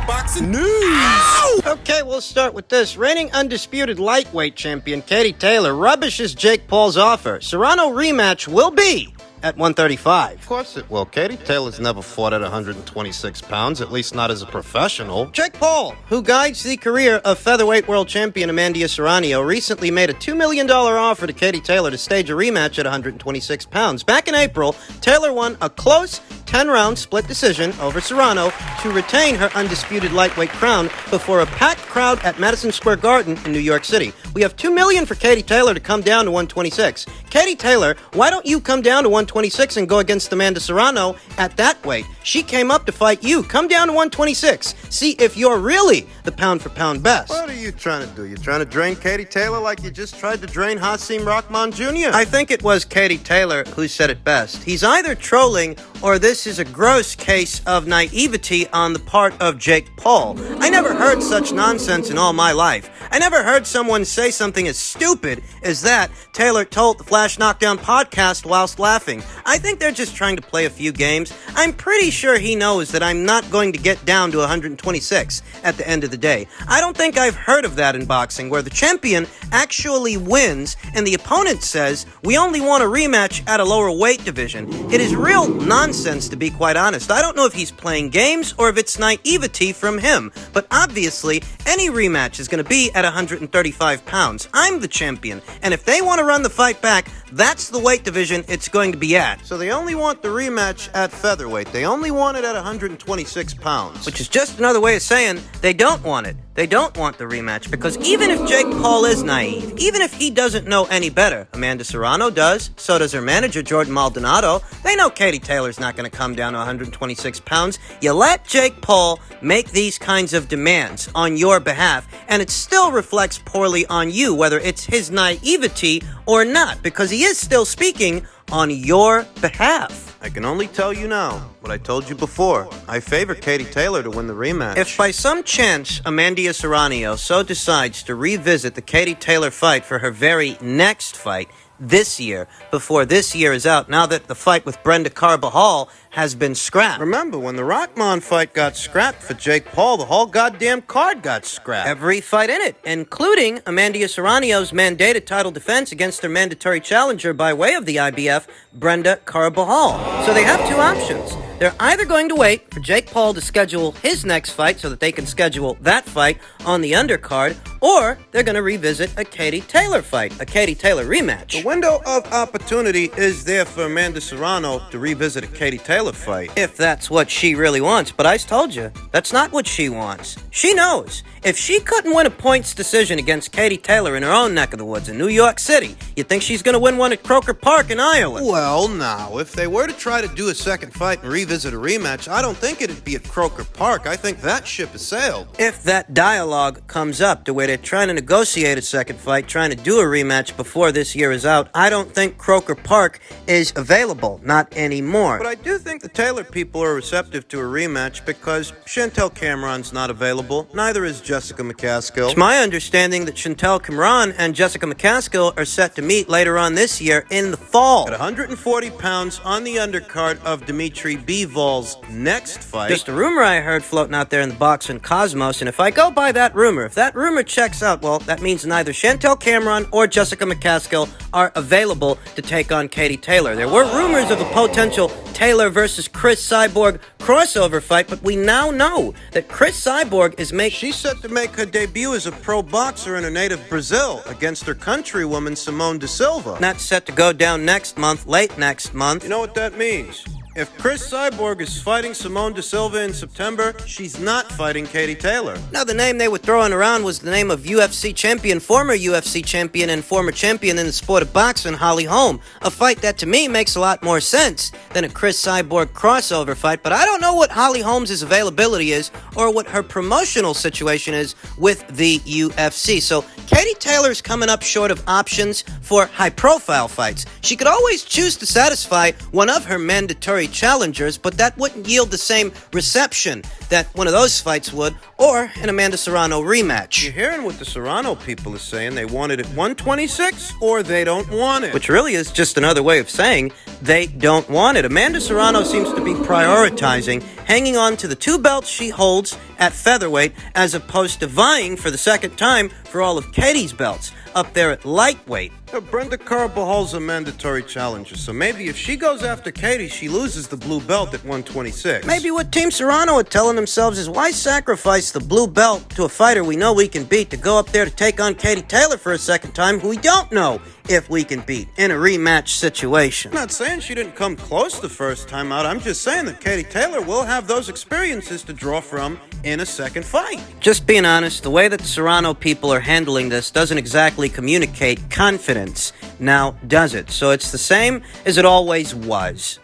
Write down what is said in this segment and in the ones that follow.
boxing news. Ow! Okay, we'll start with this. Reigning undisputed lightweight champion Katie Taylor rubbishes Jake Paul's offer. Serrano rematch will be at 135. Of course it will. Katie Taylor's never fought at 126 pounds, at least not as a professional. Jake Paul, who guides the career of featherweight world champion Amanda Serrano, recently made a $2 million offer to Katie Taylor to stage a rematch at 126 pounds. Back in April, Taylor won a close 10-round split decision over Serrano to retain her undisputed lightweight crown before a packed crowd at Madison Square Garden in New York City. We have $2 million for Katie Taylor to come down to 126. Katie Taylor, why don't you come down to 126 and go against Amanda Serrano at that weight? She came up to fight you. Come down to 126. See if you're really the pound-for-pound best. What are you trying to do? You trying to drain Katie Taylor like you just tried to drain Hasim Rahman Jr.? I think it was Katie Taylor who said it best. He's either trolling or this is a gross case of naivety on the part of Jake Paul. I never heard such nonsense in all my life. I never heard someone say something as stupid as that, Taylor told the Flash Knockdown podcast whilst laughing. I think they're just trying to play a few games. I'm pretty sure he knows that I'm not going to get down to 126 at the end of the day. I don't think I've heard of that in boxing, where the champion actually wins and the opponent says, we only want a rematch at a lower weight division. It is real nonsense, to be quite honest. I don't know if he's playing games or if it's naivety from him, but obviously any rematch is going to be at 135 pounds. I'm the champion, and if they want to run the fight back, that's the weight division it's going to be at. So they only want the rematch at featherweight. They only want it at 126 pounds. Which is just another way of saying they don't want it. They don't want the rematch, because even if Jake Paul is naive, even if he doesn't know any better, Amanda Serrano does, so does her manager, Jordan Maldonado, they know Katie Taylor's not going to come down to 126 pounds. You let Jake Paul make these kinds of demands on your behalf, and it still reflects poorly on you, whether it's his naivety or not, because he is still speaking on your behalf. I can only tell you now what I told you before. I favor Katie Taylor to win the rematch. If by some chance Amanda Serrano so decides to revisit the Katie Taylor fight for her very next fight this year, before this year is out, now that the fight with Brenda Carbajal has been scrapped. Remember, when the Rahman fight got scrapped for Jake Paul, the whole goddamn card got scrapped. Every fight in it, including Amanda Serrano's mandated title defense against her mandatory challenger by way of the IBF, Brenda Carbajal. So they have two options. They're either going to wait for Jake Paul to schedule his next fight so that they can schedule that fight on the undercard, or they're going to revisit a Katie Taylor fight, a Katie Taylor rematch. The window of opportunity is there for Amanda Serrano to revisit a Katie Taylor fight. If that's what she really wants. But I told you, that's not what she wants. She knows. If she couldn't win a points decision against Katie Taylor in her own neck of the woods in New York City, you think she's going to win one at Croker Park in Ireland? Well, now, if they were to try to do a second fight and revisit a rematch, I don't think it'd be at Croker Park. I think that ship has sailed. If that dialogue comes up to where they're trying to negotiate a second fight, trying to do a rematch before this year is out, I don't think Croker Park is available. Not anymore. But I do think the Taylor people are receptive to a rematch because Chantel Cameron's not available. Neither is Jessica McCaskill. It's my understanding that Chantel Cameron and Jessica McCaskill are set to meet later on this year in the fall. At 140 pounds on the undercard of WBA-Bivol's next fight. Just a rumor I heard floating out there in the boxing cosmos, and if I go by that rumor, if that rumor checks out, well, that means neither Chantel Cameron or Jessica McCaskill are available to take on Katie Taylor. There were rumors of a potential Taylor versus Chris Cyborg crossover fight, but we now know that Chris Cyborg is She's set to make her debut as a pro boxer in her native Brazil against her countrywoman Simone de Silva. That's set to go down next month, late next month. You know what that means? If Chris Cyborg is fighting Simone de Silva in September, she's not fighting Katie Taylor. Now, the name they were throwing around was the name of UFC champion, former UFC champion, and former champion in the sport of boxing, Holly Holm. A fight that, to me, makes a lot more sense than a Chris Cyborg crossover fight, but I don't know what Holly Holmes' availability is or what her promotional situation is with the UFC. So, Katie Taylor's coming up short of options for high-profile fights. She could always choose to satisfy one of her mandatory challengers, but that wouldn't yield the same reception that one of those fights would, or an Amanda Serrano rematch. You're hearing what the Serrano people are saying. They want it at 126, or they don't want it. Which really is just another way of saying they don't want it. Amanda Serrano seems to be prioritizing hanging on to the 2 belts she holds at featherweight as opposed to vying for the second time for all of Katie's belts up there at lightweight. Brenda Carabajal's a mandatory challenger, so maybe if she goes after Katie, she loses the blue belt at 126. Maybe what Team Serrano are telling themselves is, why sacrifice the blue belt to a fighter we know we can beat to go up there to take on Katie Taylor for a second time, who we don't know if we can beat in a rematch situation. I'm not saying she didn't come close the first time out. I'm just saying that Katie Taylor will have those experiences to draw from in a second fight. Just being honest, the way that the Serrano people are handling this doesn't exactly communicate confidence, now does it? So it's the same as it always was.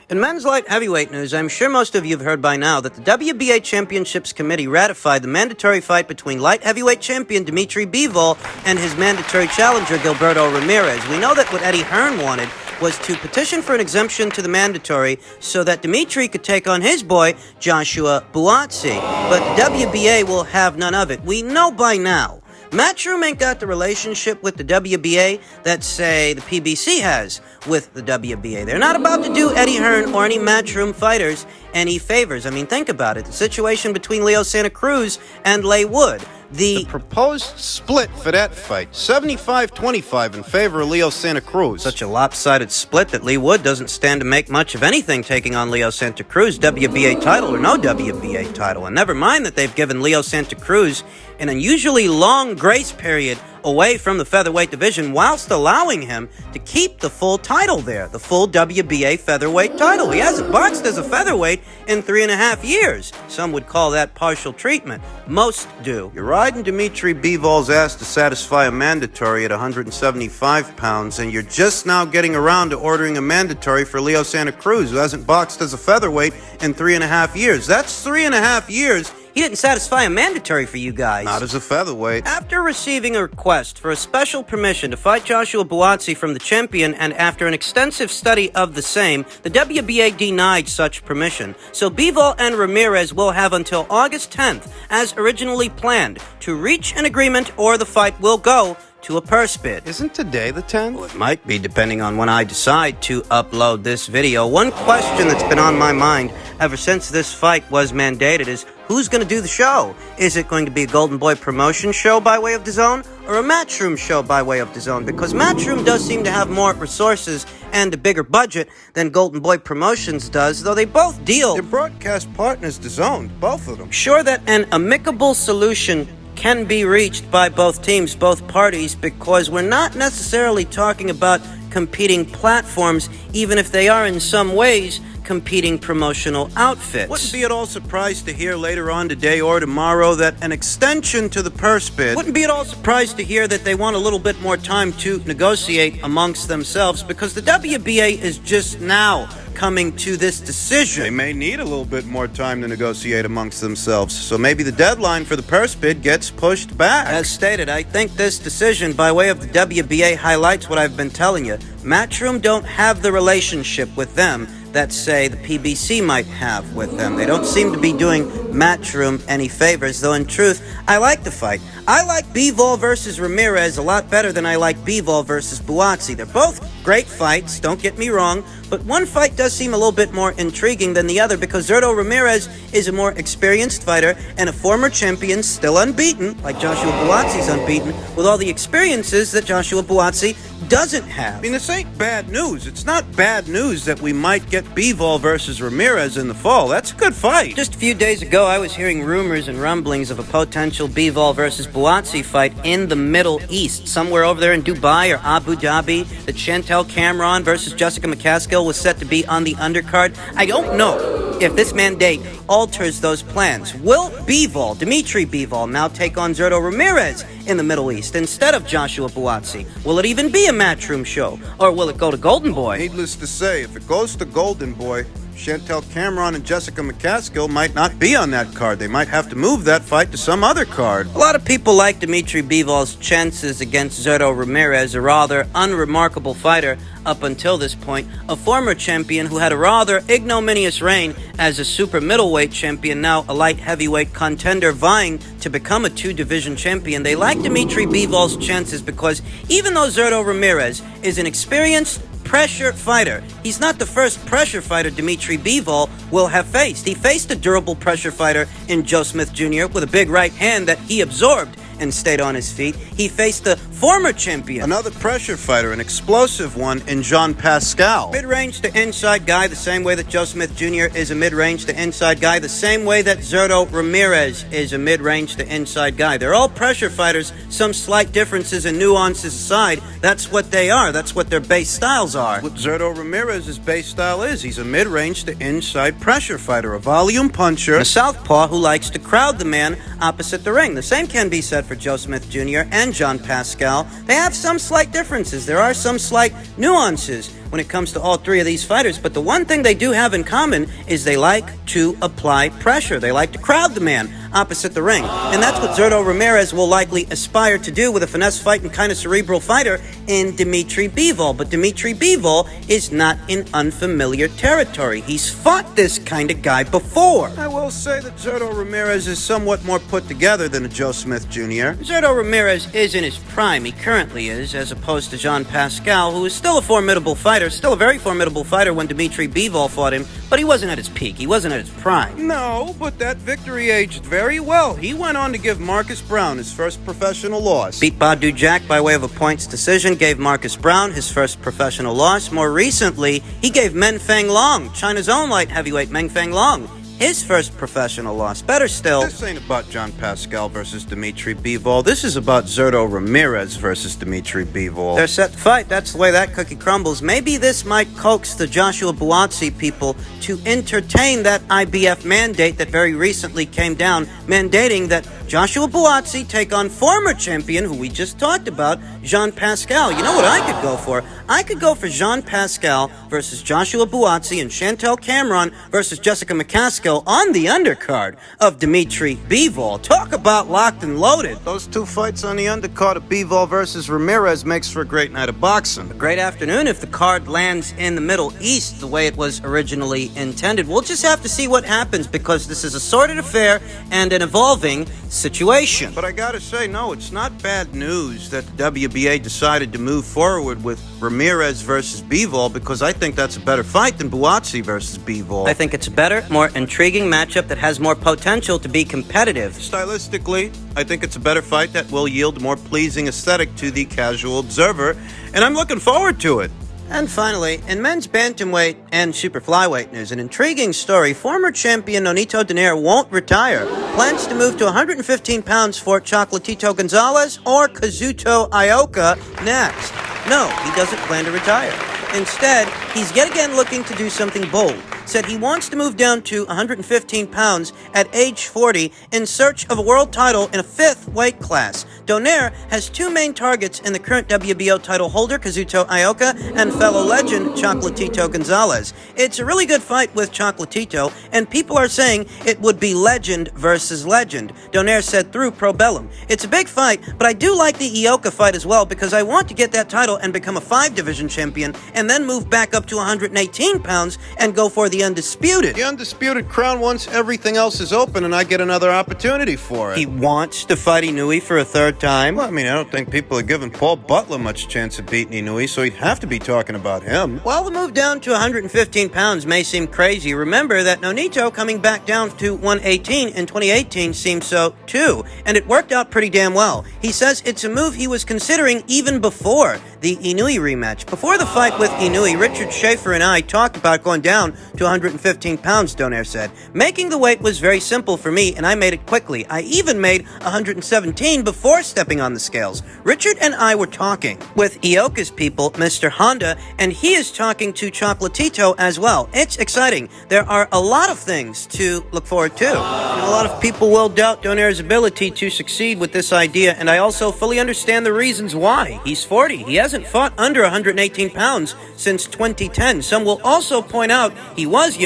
In men's light heavyweight news, I'm sure most of you have heard by now that the WBA Championships Committee ratified the mandatory fight between light heavyweight champion WBA-Bivol and his mandatory challenger Gilberto Ramirez. We know that what Eddie Hearn wanted was to petition for an exemption to the mandatory so that Dimitri could take on his boy, Joshua Buatsi. But the WBA will have none of it. We know by now Matchroom ain't got the relationship with the WBA that, say, the PBC has with the WBA. They're not about to do Eddie Hearn or any Matchroom fighters any favors. I mean, think about it. The situation between Leo Santa Cruz and Leigh Wood. The proposed split for that fight, 75-25 in favor of Leo Santa Cruz. Such a lopsided split that Leigh Wood doesn't stand to make much of anything taking on Leo Santa Cruz, WBA title or no WBA title. And never mind that they've given Leo Santa Cruz an unusually long grace period away from the featherweight division whilst allowing him to keep the full title there, the full WBA featherweight title. He hasn't boxed as a featherweight in 3.5 years. Some would call that partial treatment. Most do. You're riding Dimitri-Bivol's ass to satisfy a mandatory at 175 pounds, and you're just now getting around to ordering a mandatory for Leo Santa Cruz, who hasn't boxed as a featherweight in 3.5 years. That's 3.5 years. He didn't satisfy a mandatory for you guys. Not as a featherweight. After receiving a request for a special permission to fight Joshua Buatsi from the champion, and after an extensive study of the same, the WBA denied such permission. So Bivol and Ramirez will have until August 10th, as originally planned, to reach an agreement, or the fight will go to a purse bid. Isn't today the 10th? Well, it might be, depending on when I decide to upload this video. One question that's been on my mind ever since this fight was mandated is, who's going to do the show? Is it going to be a Golden Boy promotion show by way of DAZN, or a Matchroom show by way of DAZN? Because Matchroom does seem to have more resources and a bigger budget than Golden Boy Promotions does, though they both deal. Their broadcast partners DAZN, both of them. Sure that an amicable solution can be reached by both teams, both parties, because we're not necessarily talking about competing platforms, even if they are in some ways competing promotional outfits. Wouldn't be at all surprised to hear later on today or tomorrow that an extension to the purse bid. Wouldn't be at all surprised to hear that they want a little bit more time to negotiate amongst themselves, because the WBA is just now coming to this decision. They may need a little bit more time to negotiate amongst themselves, so maybe the deadline for the purse bid gets pushed back. As stated, I think this decision by way of the WBA highlights what I've been telling you. Matchroom don't have the relationship with them that, say, the PBC might have with them. They don't seem to be doing Matchroom any favors, though in truth, I like the fight. I like Bivol versus Ramirez a lot better than I like Bivol versus Buatsi. They're both great fights, don't get me wrong, but one fight does seem a little bit more intriguing than the other, because Zurdo Ramirez is a more experienced fighter and a former champion, still unbeaten, like Joshua Buatsi's unbeaten, with all the experiences that Joshua Buatsi doesn't have. I mean, this ain't bad news. It's not bad news that we might get Bivol versus Ramirez in the fall. That's a good fight. Just a few days ago, I was hearing rumors and rumblings of a potential Bivol versus Buatsi fight in the Middle East, somewhere over there in Dubai or Abu Dhabi. That Chantel Cameron versus Jessica McCaskill was set to be on the undercard. I don't know if this mandate alters those plans. Will Bivol, Dimitri-Bivol, now take on Zurdo Ramirez in the Middle East instead of Joshua Buatsi? Will it even be a Matchroom show, or will it go to Golden Boy? Needless to say, if it goes to Golden Boy, Chantel Cameron and Jessica McCaskill might not be on that card. They might have to move that fight to some other card. A lot of people like Dimitri Bivol's chances against Zurdo Ramirez, a rather unremarkable fighter up until this point, a former champion who had a rather ignominious reign as a super middleweight champion, now a light heavyweight contender vying to become a two-division champion. They like Dimitri Bivol's chances because even though Zurdo Ramirez is an experienced pressure fighter, he's not the first pressure fighter Dimitri Bivol will have faced. He faced a durable pressure fighter in Joe Smith Jr. with a big right hand that he absorbed and stayed on his feet. He faced the former champion, another pressure fighter, an explosive one in Jean Pascal. Mid-range to inside guy, the same way that Joe Smith Jr. is a mid-range to inside guy, the same way that Zurdo Ramirez is a mid-range to inside guy. They're all pressure fighters, some slight differences and nuances aside. That's what they are. That's what their base styles are. What Zurdo Ramirez's base style is, he's a mid-range to inside pressure fighter, a volume puncher, a southpaw who likes to crowd the man opposite the ring. The same can be said for Joe Smith Jr. and Jean Pascal. They have some slight differences. There are some slight nuances when it comes to all three of these fighters, but the one thing they do have in common is they like to apply pressure. They like to crowd the man opposite the ring, and that's what Zurdo Ramirez will likely aspire to do with a finesse fighting kind of cerebral fighter in Dimitri Bivol. But Dimitri Bivol is not in unfamiliar territory. He's fought this kind of guy before. I will say that Zurdo Ramirez is somewhat more put together than a Joe Smith Jr. Zurdo Ramirez is in his prime. He currently is, as opposed to Jean Pascal, who is still a formidable fighter, still a very formidable fighter when Dimitri Bivol fought him, but he wasn't at his peak. He wasn't at his prime. No, but that victory aged very well. He went on to give Marcus Brown his first professional loss. Beat Badu Jack by way of a points decision, gave Marcus Brown his first professional loss. More recently, he gave Meng Feng Long, China's own light heavyweight Meng Feng Long, his first professional loss. Better still, this ain't about Jean Pascal versus Dimitri Bivol. This is about Zurdo Ramirez versus Dimitri Bivol. They're set to fight. That's the way that cookie crumbles. Maybe this might coax the Joshua Buatsi people to entertain that IBF mandate that very recently came down, mandating that Joshua Buatsi take on former champion, who we just talked about, Jean Pascal. You know what I could go for? I could go for Jean Pascal versus Joshua Buatsi and Chantel Cameron versus Jessica McCaskill on the undercard of Dimitri Bivol. Talk about locked and loaded. Those two fights on the undercard of Bivol versus Ramirez makes for a great night of boxing. A great afternoon if the card lands in the Middle East the way it was originally intended. We'll just have to see what happens, because this is a sordid affair and an evolving situation. But I gotta say, no, it's not bad news that the WBA decided to move forward with Ramirez versus Bivol, because I think that's a better fight than Buatsi versus Bivol. I think it's a better, more intriguing matchup that has more potential to be competitive. Stylistically, I think it's a better fight that will yield a more pleasing aesthetic to the casual observer, and I'm looking forward to it. And finally, in men's bantamweight and super flyweight news, an intriguing story. Former champion Nonito Donaire won't retire. Plans to move to 115 pounds for Chocolatito Gonzalez or Kazuto Ioka next. No, he doesn't plan to retire. Instead, he's yet again looking to do something bold. Said he wants to move down to 115 pounds at age 40 in search of a world title in a fifth weight class. Donaire has two main targets in the current WBO title holder, Kazuto Ioka, and fellow legend Chocolatito Gonzalez. It's a really good fight with Chocolatito, and people are saying it would be legend versus legend. Donaire said through Probellum. It's a big fight, but I do like the Ioka fight as well, because I want to get that title and become a 5-division champion, and then move back up to 118 pounds and go for the undisputed. The undisputed crown once everything else is open and I get another opportunity for it. He wants to fight Inoue for a third time? Well, I mean, I don't think people are giving Paul Butler much chance of beating Inoue, so he'd have to be talking about him. While the move down to 115 pounds may seem crazy, remember that Nonito coming back down to 118 in 2018 seems so too, and it worked out pretty damn well. He says it's a move he was considering even before the Inoue rematch. Before the fight with Inoue, Richard Schaefer and I talked about going down to 115 pounds, Donaire said. Making the weight was very simple for me, and I made it quickly. I even made 117 before stepping on the scales. Richard and I were talking with Ioka's people, Mr. Honda, and he is talking to Chocolatito as well. It's exciting. There are a lot of things to look forward to. A lot of people will doubt Donaire's ability to succeed with this idea, and I also fully understand the reasons why. He's 40. He hasn't hasn't fought under 118 pounds since 2010. Some will also point out he was,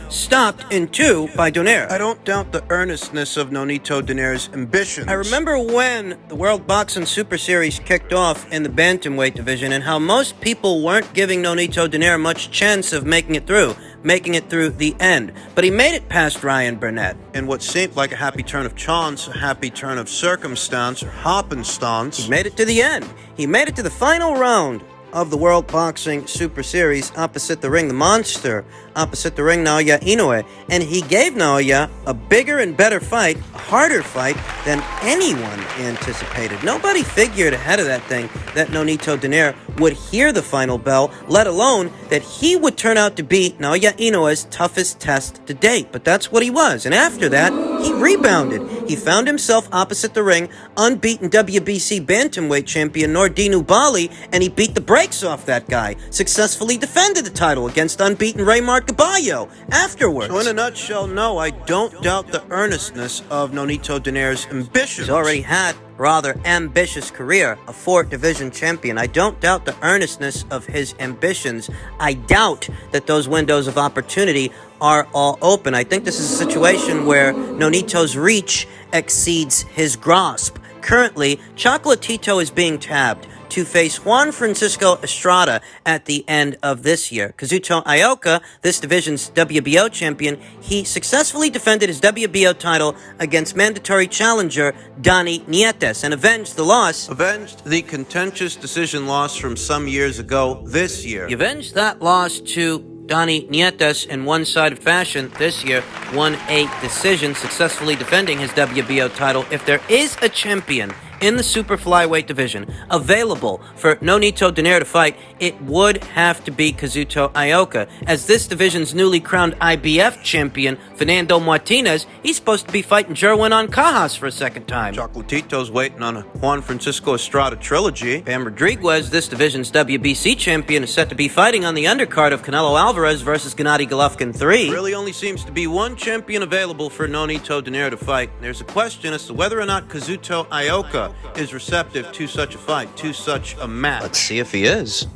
stopped in 2 by Donaire. I don't doubt the earnestness of Nonito Donaire's ambitions. I remember when the World Boxing Super Series kicked off in the bantamweight division and how most people weren't giving Nonito Donaire much chance of making it through the end. But he made it past Ryan Burnett. In what seemed like a happy turn of chance, a happy turn of circumstance, or happenstance, He made it to the end. He made it to the final round of the World Boxing Super Series opposite the ring, the monster, opposite the ring, Naoya Inoue. And he gave Naoya a bigger and better fight, a harder fight than anyone anticipated. Nobody figured ahead of that thing that Nonito Donaire would hear the final bell, let alone that he would turn out to be Naoya Inoue's toughest test to date. But that's what he was. And after that, he rebounded. He found himself opposite the ring, unbeaten WBC bantamweight champion Nordine Bali, and he beat the brakes off that guy, successfully defended the title against unbeaten Raymar Caballo afterwards. So in a nutshell, no, I don't doubt the earnestness of Nonito Donaire's ambitions. He's already had rather ambitious career, a 4-division champion. I don't doubt the earnestness of his ambitions. I doubt that those windows of opportunity are all open. I think this is a situation where Nonito's reach exceeds his grasp. Currently, Chocolatito is being tabbed to face Juan Francisco Estrada at the end of this year. Kazuto Ioka, this division's WBO champion, he successfully defended his WBO title against mandatory challenger Donnie Nietes and avenged the loss. Avenged the contentious decision loss from some years ago this year. He avenged that loss to Donnie Nietes in one-sided fashion this year, won a decision, successfully defending his WBO title. If there is a champion in the super flyweight division available for Nonito Donaire to fight, it would have to be Kazuto Ioka. As this division's newly crowned IBF champion, Fernando Martinez, he's supposed to be fighting Jerwin Ancajas for a second time. Chocolatito's waiting on a Juan Francisco Estrada trilogy. Pam Rodriguez, this division's WBC champion, is set to be fighting on the undercard of Canelo Alvarez versus Gennady Golovkin 3. Really only seems to be one champion available for Nonito Donaire to fight. There's a question as to whether or not Kazuto Ioka is receptive to such a fight, to such a match. Let's see if he is.